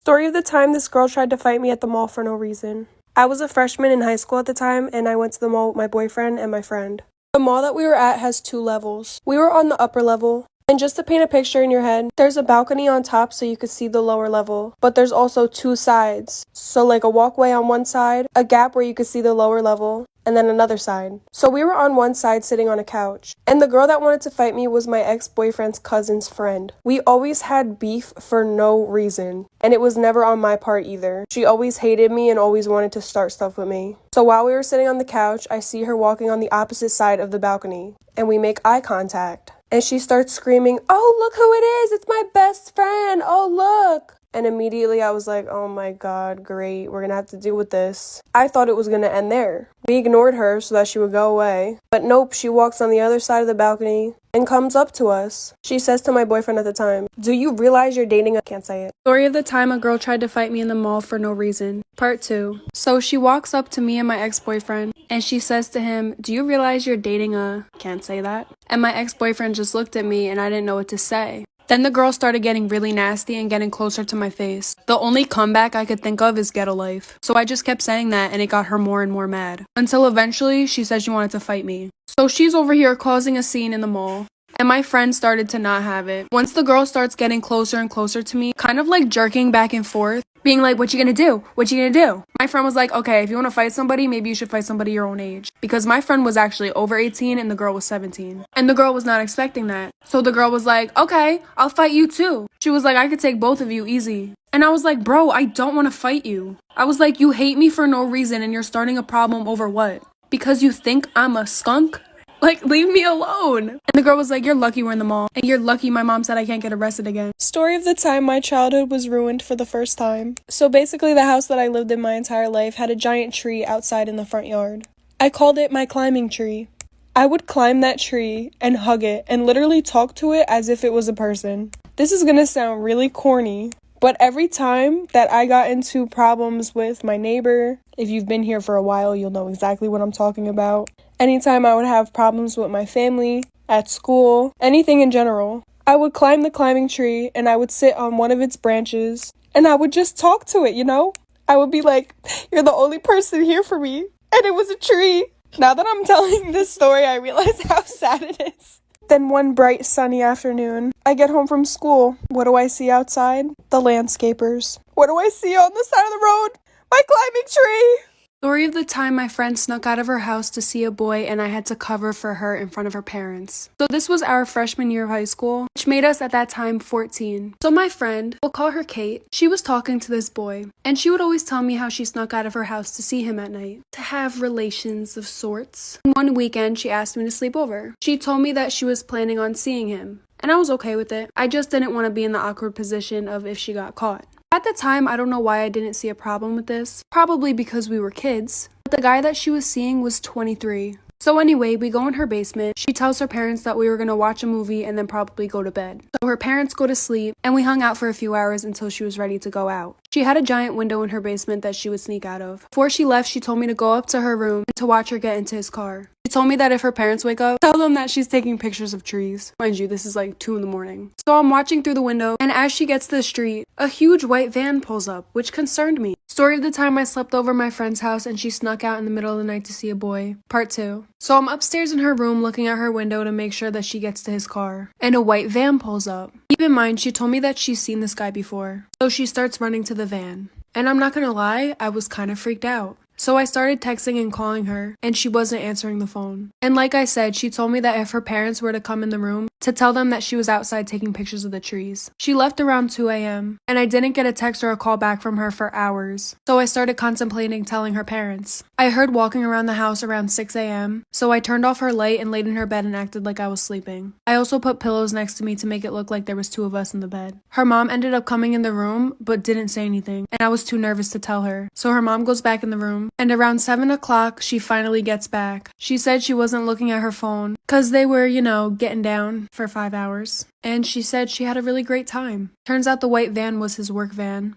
Story of the time this girl tried to fight me at the mall for no reason. I was a freshman in high school at the time, and I went to the mall with my boyfriend and my friend. The mall that we were at has 2 levels. We were on the upper level. And just to paint a picture in your head, there's a balcony on top so you could see the lower level. But there's also 2 sides. So like a walkway on one side, a gap where you could see the lower level, and then another side. So we were on one side sitting on a couch. And the girl that wanted to fight me was my ex-boyfriend's cousin's friend. We always had beef for no reason. And it was never on my part either. She always hated me and always wanted to start stuff with me. So while we were sitting on the couch, I see her walking on the opposite side of the balcony. And we make eye contact. And she starts screaming, "Oh, look who it is! It's my best friend! Oh, look!" And immediately I was like, oh my god, great, we're gonna have to deal with this. I thought it was gonna end there. We ignored her so that she would go away. But nope, she walks on the other side of the balcony and comes up to us. She says to my boyfriend at the time, "Do you realize you're dating a..." Can't say it. Story of the time a girl tried to fight me in the mall for no reason. Part 2. So she walks up to me and my ex-boyfriend, and she says to him, "Do you realize you're dating a..." Can't say that. And my ex-boyfriend just looked at me and I didn't know what to say. Then the girl started getting really nasty and getting closer to my face. The only comeback I could think of is ghetto life. So I just kept saying that and it got her more and more mad. Until eventually she said she wanted to fight me. So she's over here causing a scene in the mall. And my friend started to not have it. Once the girl starts getting closer and closer to me, kind of like jerking back and forth, being like, "What you gonna do? What you gonna do?" My friend was like, "Okay, if you want to fight somebody, maybe you should fight somebody your own age." Because my friend was actually over 18 and the girl was 17. And the girl was not expecting that. So the girl was like, "Okay, I'll fight you too." She was like, "I could take both of you easy." And I was like, "Bro, I don't want to fight you." I was like, "You hate me for no reason and you're starting a problem over what? Because you think I'm a skunk? Like, leave me alone." And the girl was like, "You're lucky we're in the mall. And you're lucky my mom said I can't get arrested again." Story of the time my childhood was ruined for the first time. So basically the house that I lived in my entire life had a giant tree outside in the front yard. I called it my climbing tree. I would climb that tree and hug it and literally talk to it as if it was a person. This is gonna sound really corny, but every time that I got into problems with my neighbor, if you've been here for a while, you'll know exactly what I'm talking about. Anytime I would have problems with my family, at school, anything in general, I would climb the climbing tree and I would sit on one of its branches and I would just talk to it, you know? I would be like, "You're the only person here for me." And it was a tree. Now that I'm telling this story, I realize how sad it is. Then one bright sunny afternoon, I get home from school. What do I see outside? The landscapers. What do I see on the side of the road? My climbing tree! Story of the time my friend snuck out of her house to see a boy and I had to cover for her in front of her parents. So this was our freshman year of high school, which made us at that time 14. So my friend, we'll call her Kate, she was talking to this boy. And she would always tell me how she snuck out of her house to see him at night, to have relations of sorts. And one weekend she asked me to sleep over. She told me that she was planning on seeing him. And I was okay with it. I just didn't want to be in the awkward position of if she got caught. At the time, I don't know why I didn't see a problem with this. Probably because we were kids. But the guy that she was seeing was 23. So anyway, we go in her basement. She tells her parents that we were gonna watch a movie and then probably go to bed. So her parents go to sleep and we hung out for a few hours until she was ready to go out. She had a giant window in her basement that she would sneak out of. Before she left, she told me to go up to her room and to watch her get into his car. She told me that if her parents wake up, tell them that she's taking pictures of trees. Mind you, this is like 2 in the morning. So I'm watching through the window, and as she gets to the street, a huge white van pulls up, which concerned me. Story of the time I slept over my friend's house and she snuck out in the middle of the night to see a boy. Part 2. So I'm upstairs in her room looking at her window to make sure that she gets to his car. And a white van pulls up. Keep in mind, she told me that she's seen this guy before. So she starts running to the van. And I'm not gonna lie, I was kind of freaked out. So I started texting and calling her, and she wasn't answering the phone. And like I said, she told me that if her parents were to come in the room, to tell them that she was outside taking pictures of the trees. She left around 2 a.m., and I didn't get a text or a call back from her for hours. So I started contemplating telling her parents. I heard walking around the house around 6 a.m., so I turned off her light and laid in her bed and acted like I was sleeping. I also put pillows next to me to make it look like there was 2 of us in the bed. Her mom ended up coming in the room, but didn't say anything, and I was too nervous to tell her. So her mom goes back in the room, and around 7 o'clock, she finally gets back. She said she wasn't looking at her phone, cause they were, getting down for 5 hours. And she said she had a really great time. Turns out the white van was his work van.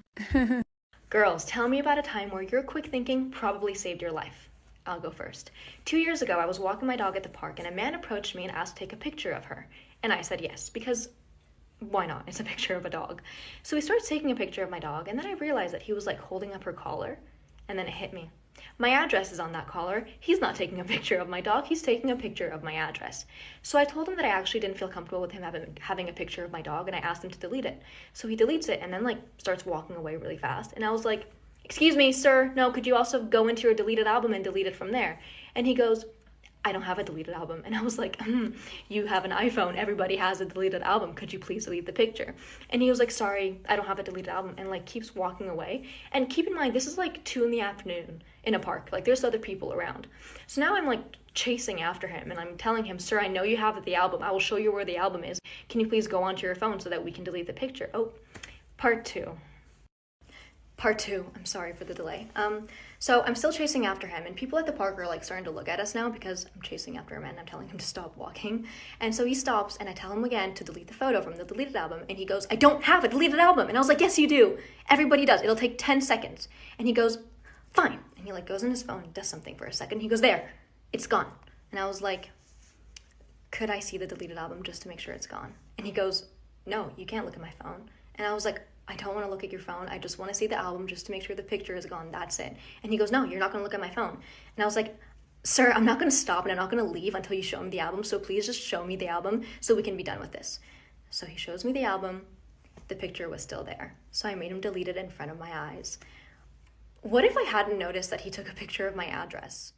Girls, tell me about a time where your quick thinking probably saved your life. I'll go first. 2 years ago, I was walking my dog at the park and a man approached me and asked to take a picture of her. And I said yes, because why not? It's a picture of a dog. So he starts taking a picture of my dog, and then I realized that he was like holding up her collar, and then it hit me. My address is on that collar. He's not taking a picture of my dog, he's taking a picture of my address. So I told him that I actually didn't feel comfortable with him having a picture of my dog, and I asked him to delete it. So he deletes it and then like starts walking away really fast. And I was like, "Excuse me, sir, no, could you also go into your deleted album and delete it from there?" And he goes, "I don't have a deleted album." And I was like, "You have an iPhone. Everybody has a deleted album. Could you please delete the picture?" And he was like, "Sorry, I don't have a deleted album," and like keeps walking away. And keep in mind, this is like 2 PM in a park. Like there's other people around. So now I'm like chasing after him and I'm telling him, "Sir, I know you have the album. I will show you where the album is. Can you please go onto your phone so that we can delete the picture?" Oh, part two. I'm sorry for the delay. So I'm still chasing after him, and people at the park are like starting to look at us now because I'm chasing after him and I'm telling him to stop walking. And so he stops, and I tell him again to delete the photo from the deleted album, and he goes, "I don't have a deleted album." And I was like, "Yes, you do. Everybody does. It'll take 10 seconds. And he goes, "Fine." And he like goes on his phone and does something for a second. He goes, "There, it's gone." And I was like, "Could I see the deleted album just to make sure it's gone?" And he goes, "No, you can't look at my phone." And I was like, "I don't want to look at your phone. I just want to see the album just to make sure the picture is gone. That's it." And he goes, "No, you're not going to look at my phone." And I was like, "Sir, I'm not going to stop and I'm not going to leave until you show me the album. So please just show me the album so we can be done with this." So he shows me the album. The picture was still there. So I made him delete it in front of my eyes. What if I hadn't noticed that he took a picture of my address?